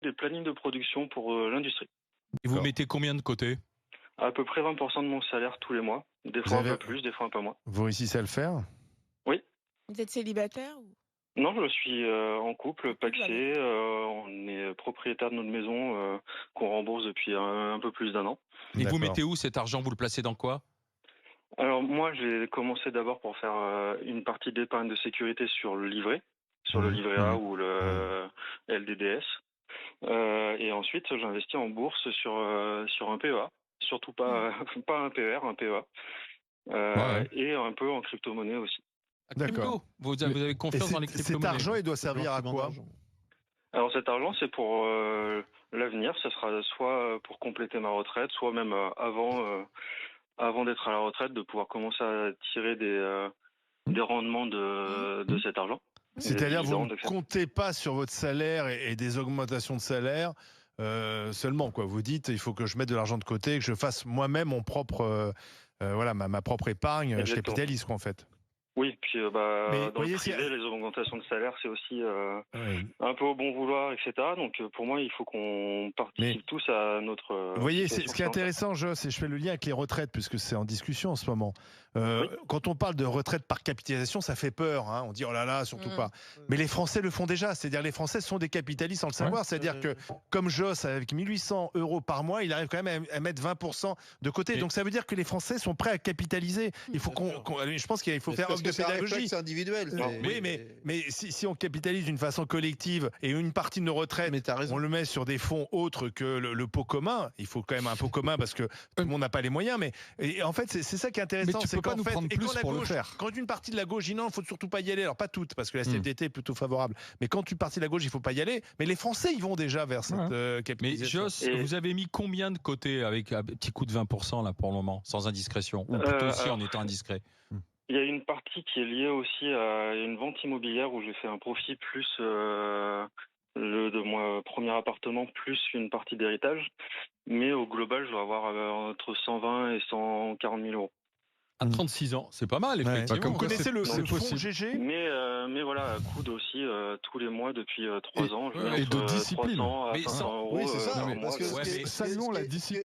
des plannings de production pour l'industrie. Et vous mettez combien de côté? À peu près 20% de mon salaire tous les mois. Des fois un peu plus, des fois un peu moins. Vous réussissez à le faire? Oui. Vous êtes célibataire ou... Non, je suis en couple, pacsé. On est propriétaire de notre maison qu'on rembourse depuis un peu plus d'1 an. Et vous mettez où cet argent? Vous le placez dans quoi? Alors moi, j'ai commencé d'abord pour faire une partie d'épargne de sécurité sur le livret A ou le LDDS. Et ensuite, j'investis en bourse sur un PEA. Surtout pas un PER, un PEA. Et un peu en crypto-monnaie aussi. D'accord. Vous avez confiance dans les crypto-monnaies? Cet argent, il doit servir à quoi? Alors cet argent, c'est pour l'avenir. Ce sera soit pour compléter ma retraite, soit même avant d'être à la retraite, de pouvoir commencer à tirer des rendements de cet argent. C'est-à-dire vous ne comptez pas sur votre salaire et des augmentations de salaire seulement, quoi. Vous dites, il faut que je mette de l'argent de côté, que je fasse moi-même mon propre, ma propre épargne. Exactement. Je capitalise, quoi, en fait. Oui, puis dans le voyez, privé, les augmentations de salaire, c'est aussi un peu au bon vouloir, etc. Donc pour moi, il faut qu'on participe tous à notre... Vous voyez, ce qui est intéressant, c'est je fais le lien avec les retraites, puisque c'est en discussion en ce moment. Quand on parle de retraite par capitalisation, ça fait peur. Hein. On dit, oh là là, surtout pas. Mais les Français le font déjà. C'est-à-dire les Français sont des capitalistes sans le savoir. C'est-à-dire que, comme Joss, avec 1 800 € par mois, il arrive quand même à mettre 20% de côté. Donc ça veut dire que les Français sont prêts à capitaliser. Il faut je pense qu'il faut faire œuvre de pédagogie. C'est individuel. Oui, mais si on capitalise d'une façon collective et une partie de nos retraites, on le met sur des fonds autres que le pot commun. Il faut quand même un pot commun parce que tout le monde n'a pas les moyens. Et en fait, c'est ça qui est intéressant. C'est qu'en fait, quand une partie de la gauche dit non, il faut surtout pas y aller. Alors pas toutes, parce que la CFDT est plutôt favorable. Mais quand une partie de la gauche, il faut pas y aller. Mais les Français, ils vont déjà vers cette capitalisation. Mais Joss, vous avez mis combien de côté avec un petit coup de 20% là pour le moment, sans indiscrétion, ou plutôt aussi en étant indiscret? Il y a une partie qui est liée aussi à une vente immobilière où j'ai fait un profit plus de mon premier appartement plus une partie d'héritage. Mais au global, je dois avoir entre 120 et 140 000 €. À 36 ans, c'est pas mal, effectivement. Comme vous connaissez le fonds GG. Mais voilà, à coude aussi tous les mois depuis 3 ans. Je mets et de discipline. 300 à 500 €. Oui, c'est ça. par mois. Saluons la discipline.